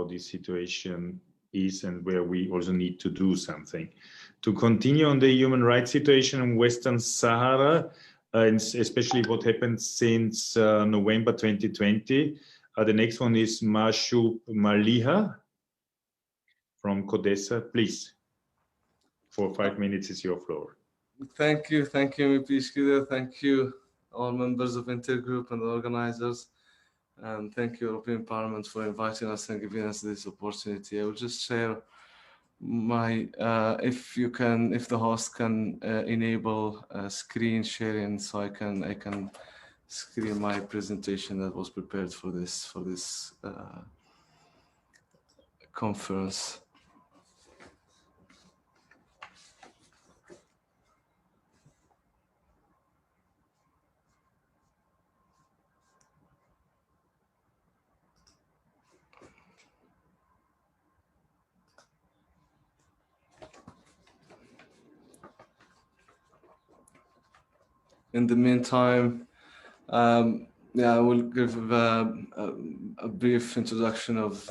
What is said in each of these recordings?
how this situation is and where we also need to do something. To continue on the human rights situation in Western Sahara, and especially what happened since November 2020, the next one is Mahjoub Maliha from Codesa. Please, for 5 minutes is your floor. Thank you, Mipishkida. Thank you, all members of Intergroup and the organizers. And thank you, European Parliament, for inviting us and giving us this opportunity. I will just share my, if the host can enable screen sharing, so I can screen my presentation that was prepared for this conference. In the meantime, I will give a brief introduction of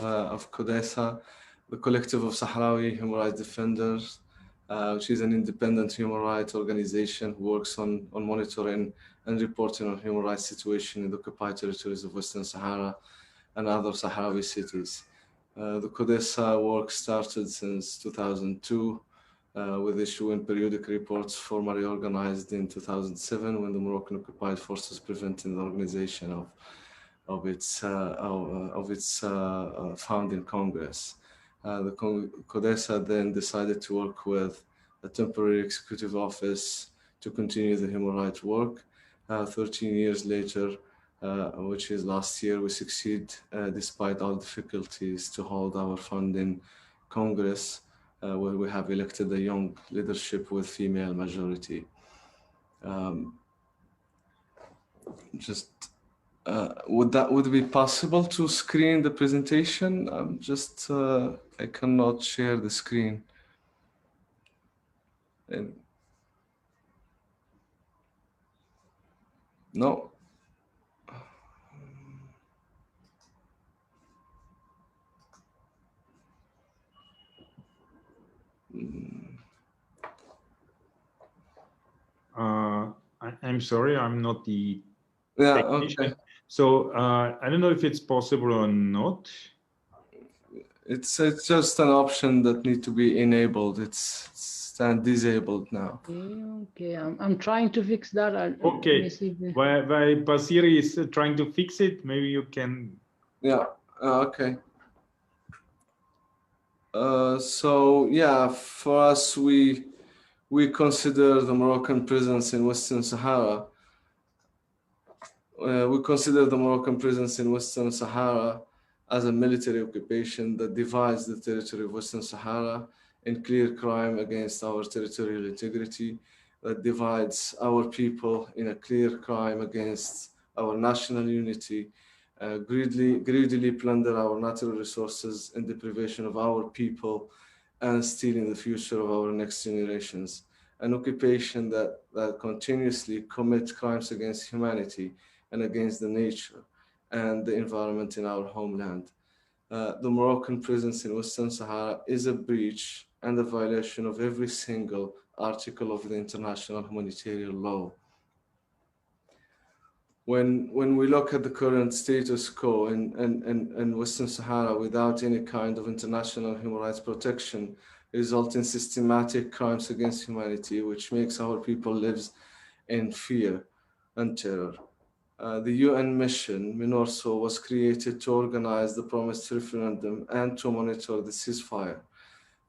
Codesa, the collective of Sahrawi human rights defenders, which is an independent human rights organization who works on monitoring and reporting on human rights situation in the occupied territories of Western Sahara and other Sahrawi cities. The Codesa work started since 2002. With issuing periodic reports formally organized in 2007 when the Moroccan occupied forces prevented the organization of its founding Congress. The Codesa then decided to work with a temporary executive office to continue the human rights work. 13 years later, which is last year, we succeed despite all difficulties to hold our founding Congress, where we have elected a young leadership with female majority. Would it be possible to screen the presentation? I cannot share the screen. No. I'm sorry, I'm not the technician. Okay. So I don't know if it's possible or not. It's just an option that needs to be enabled. It's disabled now. Okay, I'm trying to fix that. Okay, while Basiri is trying to fix it, maybe you can. Yeah, okay. So yeah, for us, we consider the Moroccan presence in Western Sahara. We consider the Moroccan presence in Western Sahara as a military occupation that divides the territory of Western Sahara in clear crime against our territorial integrity, that divides our people in a clear crime against our national unity, greedily plunder our natural resources in deprivation of our people and stealing the future of our next generations. An occupation that continuously commits crimes against humanity and against the nature and the environment in our homeland. The Moroccan presence in Western Sahara is a breach and a violation of every single article of the international humanitarian law. When we look at the current status quo in Western Sahara without any kind of international human rights protection, result in systematic crimes against humanity, which makes our people live in fear and terror. The UN mission, MINURSO, was created to organize the promised referendum and to monitor the ceasefire.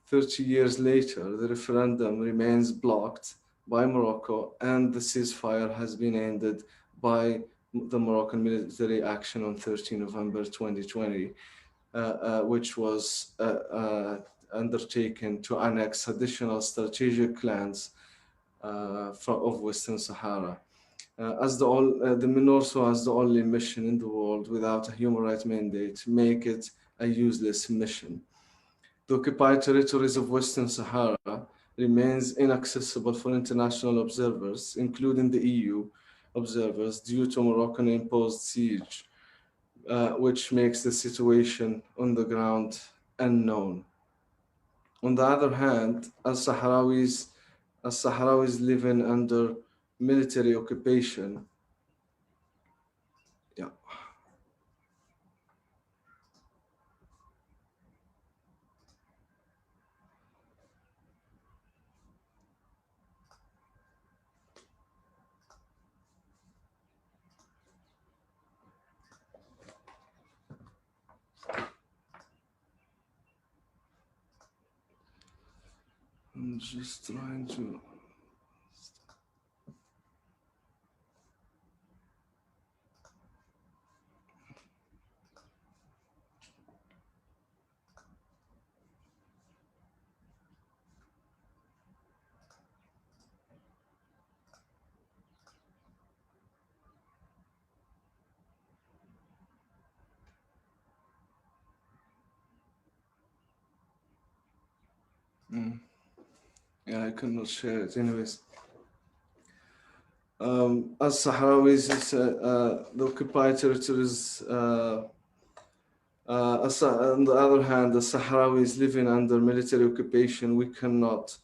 30 years later, the referendum remains blocked by Morocco and the ceasefire has been ended by the Moroccan military action on 13 November 2020, which was undertaken to annex additional strategic lands of Western Sahara. The MINURSO as the only mission in the world without a human rights mandate make it a useless mission. The occupied territories of Western Sahara remains inaccessible for international observers, including the EU observers, due to Moroccan imposed siege. which makes the situation on the ground unknown. On the other hand, as Sahrawis living under military occupation, I'm just trying to. Yeah, I cannot share it anyways. As Sahrawis, the occupied territories, on the other hand, the Sahrawis living under military occupation, we cannot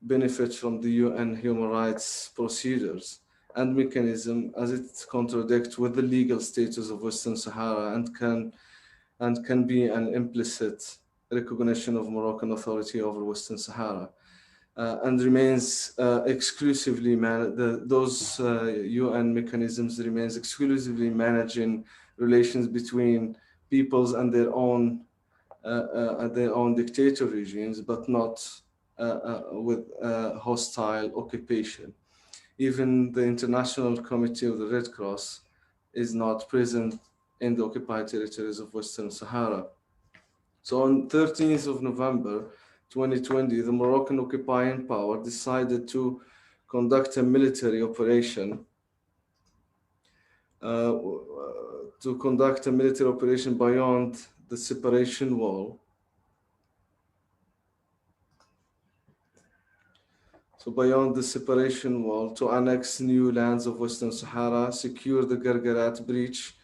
benefit from the UN human rights procedures and mechanism, as it contradicts with the legal status of Western Sahara and can be an implicit recognition of Moroccan authority over Western Sahara. And remains exclusively those UN mechanisms remains exclusively managing relations between peoples and their own dictator regimes, but not with hostile occupation. Even the International Committee of the Red Cross is not present in the occupied territories of Western Sahara. So on 13th of November, 2020, the Moroccan occupying power decided to conduct a military operation beyond the separation wall. So beyond the separation wall to annex new lands of Western Sahara, secure the Gargarat breach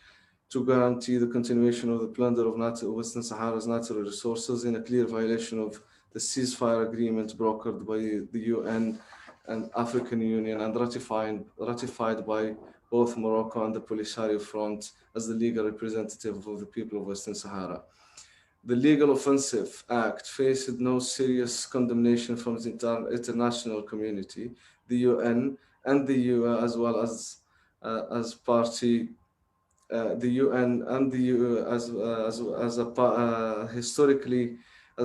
to guarantee the continuation of the plunder of Western Sahara's natural resources in a clear violation of the ceasefire agreement brokered by the UN and African Union and ratified by both Morocco and the Polisario Front as the legal representative of the people of Western Sahara. The Legal Offensive Act faced no serious condemnation from the international community, the UN and the EU, as well as party. The UN and the EU as a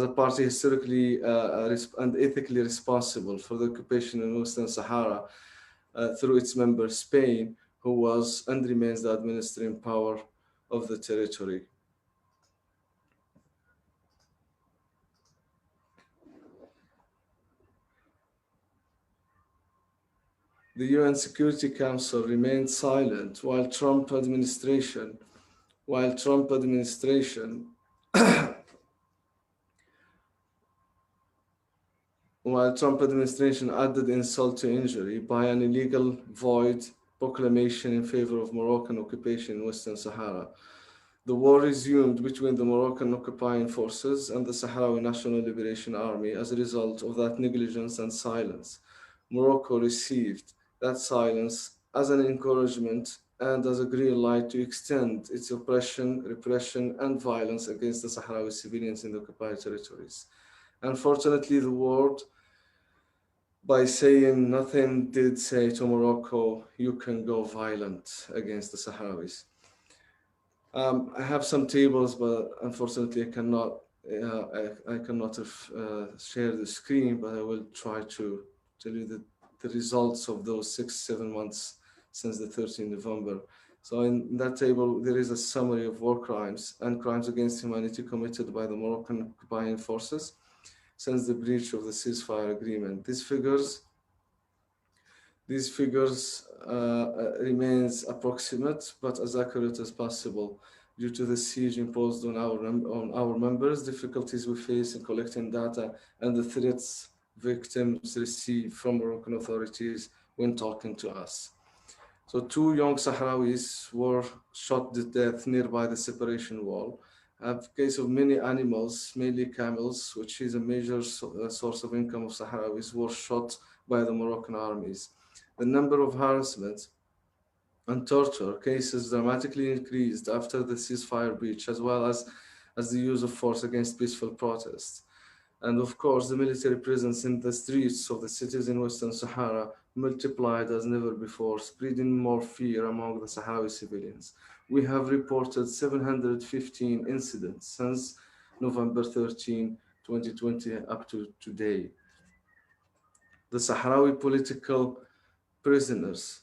party historically and ethically responsible for the occupation in Western Sahara through its member Spain, who was and remains the administering power of the territory. The UN Security Council remained silent while Trump administration added insult to injury by an illegal void proclamation in favor of Moroccan occupation in Western Sahara. The war resumed between the Moroccan occupying forces and the Sahrawi National Liberation Army as a result of that negligence and silence. Morocco received that silence as an encouragement and as a green light to extend its oppression, repression, and violence against the Sahrawi civilians in the occupied territories. Unfortunately, the world, by saying nothing, did say to Morocco, you can go violent against the Sahrawis. I have some tables, but unfortunately I cannot share the screen, but I will try to tell you the results of those 6-7 months since the 13th November. So in that table, there is a summary of war crimes and crimes against humanity committed by the Moroccan occupying forces since the breach of the ceasefire agreement. These figures remains approximate, but as accurate as possible due to the siege imposed on our members, difficulties we face in collecting data, and the threats victims receive from Moroccan authorities when talking to us. So 2 young Sahrawis were shot to death nearby the separation wall. A case of many animals, mainly camels, which is a major source of income of Sahrawis, were shot by the Moroccan armies. The number of harassment and torture cases dramatically increased after the ceasefire breach, as well as the use of force against peaceful protests. And of course, the military presence in the streets of the cities in Western Sahara multiplied as never before, spreading more fear among the Sahrawi civilians. We have reported 715 incidents since November 13, 2020 up to today. The Sahrawi political prisoners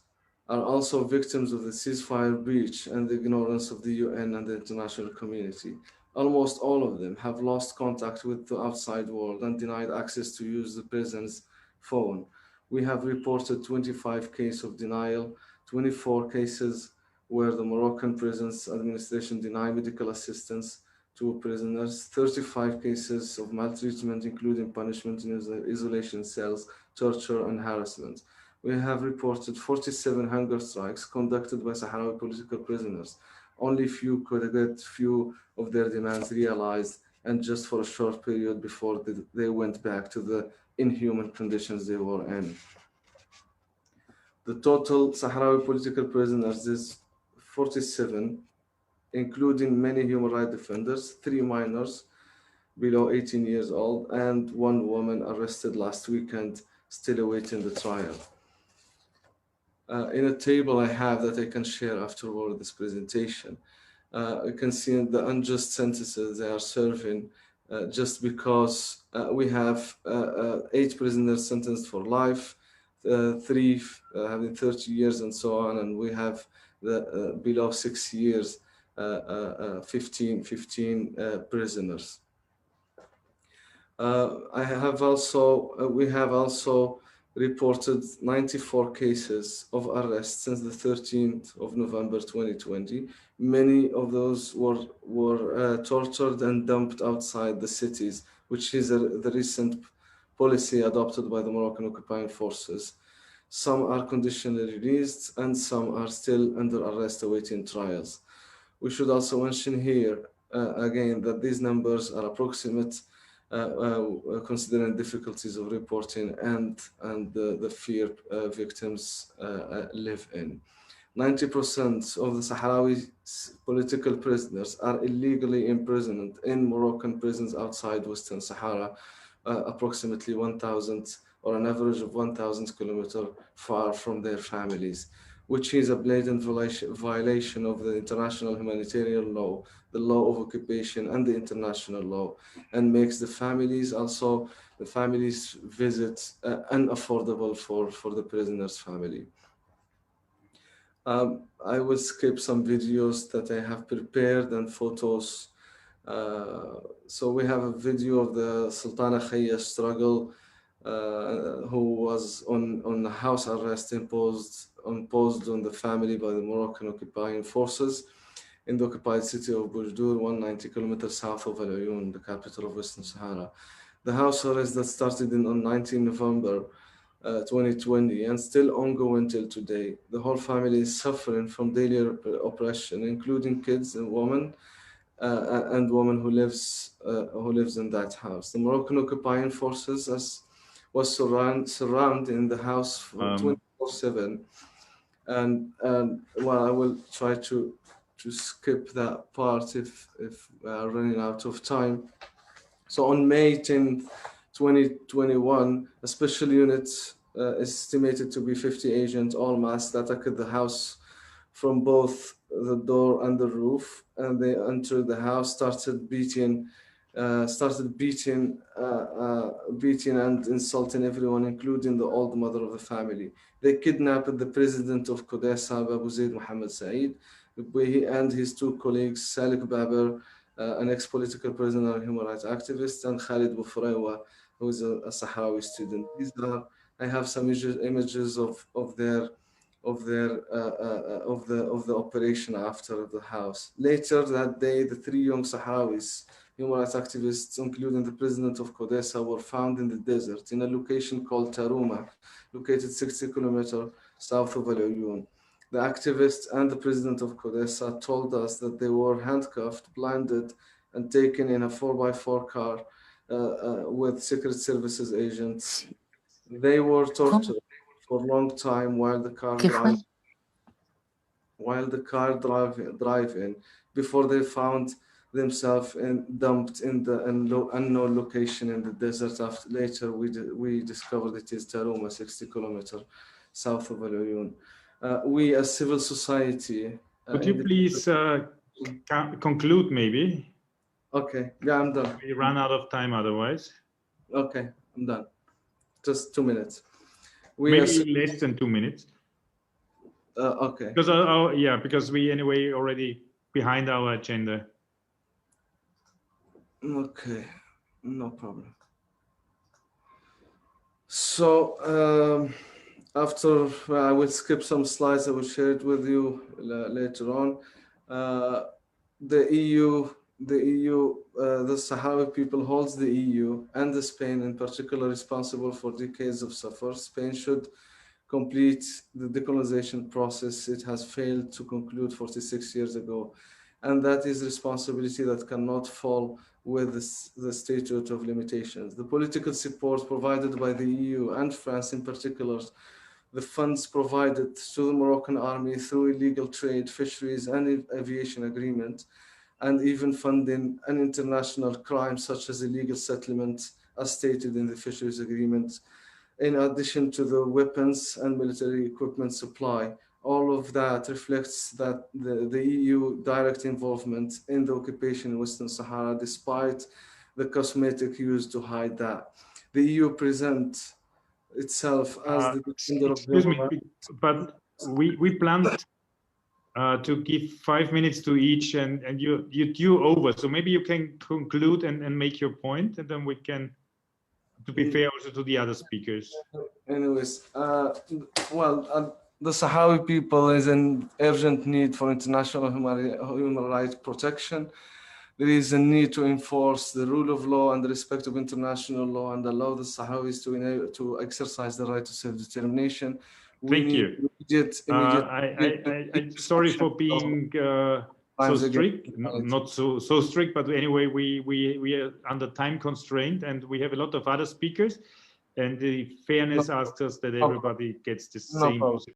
are also victims of the ceasefire breach and the ignorance of the UN and the international community. Almost all of them have lost contact with the outside world and denied access to use the prison's phone. We have reported 25 cases of denial, 24 cases where the Moroccan prisons administration denied medical assistance to prisoners, 35 cases of maltreatment, including punishment in isolation cells, torture, and harassment. We have reported 47 hunger strikes conducted by Sahrawi political prisoners. Only few could get few of their demands realized, and just for a short period before they went back to the inhuman conditions they were in. The total Sahrawi political prisoners is 47, including many human rights defenders, 3 minors below 18 years old, and 1 woman arrested last weekend, still awaiting the trial. In a table I have that I can share afterward this presentation, you can see the unjust sentences they are serving just because we have 8 prisoners sentenced for life, 3 having 30 years and so on, and we have the below 6 years, 15 prisoners. We have also reported 94 cases of arrest since the 13th of November 2020. Many of those were tortured and dumped outside the cities, which is the recent policy adopted by the Moroccan occupying forces. Some are conditionally released and some are still under arrest awaiting trials. We should also mention here again that these numbers are approximate, considering difficulties of reporting and the fear victims live in. 90% of the Sahrawi political prisoners are illegally imprisoned in Moroccan prisons outside Western Sahara, approximately 1,000 or an average of 1,000 kilometers far from their families, which is a blatant violation of the international humanitarian law, the law of occupation, and the international law, and makes the families visit unaffordable for the prisoner's family. I will skip some videos that I have prepared and photos. So we have a video of the Sultana Khaya struggle, who was on house arrest imposed on the family by the Moroccan occupying forces in the occupied city of Boujdour, 190 kilometers south of Al Ayoun, the capital of Western Sahara. The house arrest that started on 19 November 2020 and still ongoing till today. The whole family is suffering from daily oppression, including kids and women who lives in that house. The Moroccan occupying forces was surrounding the house 24/7, and well, I will try to skip that part if we are running out of time. So on May 10th, 2021, a special unit estimated to be 50 agents all masked attacked the house from both the door and the roof, and they entered the house, started beating and insulting everyone, including the old mother of the family. They kidnapped the president of Kوديسا, Abu Zaid Mohammed Saeed, and his 2 colleagues, Salik Baber, an ex-political prisoner and human rights activist, and Khalid Boufrewa, who is a Sahrawi student. I have some images of the operation after the house. Later that day, the 3 young Sahrawis, human rights activists, including the president of Kوديسا, were found in the desert in a location called Taruma, located 60 kilometers south of Al Ayoun. the activists and the president of Codesa told us that they were handcuffed, blinded, and taken in a 4x4 car with Secret Services agents. They were tortured for a long time while the car drive-in before they found themselves dumped in the unknown location in the desert. After later, we discovered it is Taruma, 60 kilometers south of Al Uyun. We, as civil society, could you please conclude, maybe? Okay, yeah, I'm done. We run out of time otherwise. Okay, I'm done. Just 2 minutes. Maybe less than 2 minutes. Okay. Because yeah, because we anyway already behind our agenda. Okay, no problem. So after I will skip some slides, I will share it with you later on. The EU, the Sahrawi people holds the EU and the Spain in particular responsible for decades of suffer. Spain should complete the decolonization process it has failed to conclude 46 years ago. And that is responsibility that cannot fall with the statute of limitations. The political support provided by the EU and France in particular, the funds provided to the Moroccan army through illegal trade, fisheries, and aviation agreement, and even funding an international crime such as illegal settlement, as stated in the fisheries agreement, in addition to the weapons and military equipment supply. All of that reflects that the EU direct involvement in the occupation in Western Sahara, despite the cosmetic used to hide that. The EU presents itself as the defender of excuse me, but we planned to give 5 minutes to each, and you over. So maybe you can conclude and make your point, and then we can, to be fair also to the other speakers. Anyways, the Sahrawi people is in urgent need for international human rights protection. There is a need to enforce the rule of law and the respect of international law and allow the Sahrawis to exercise the right to self-determination. Thank you. I'm sorry for being so strict, not so strict, but anyway, we are under time constraint and we have a lot of other speakers, and the fairness asks us that everybody gets the same possibility.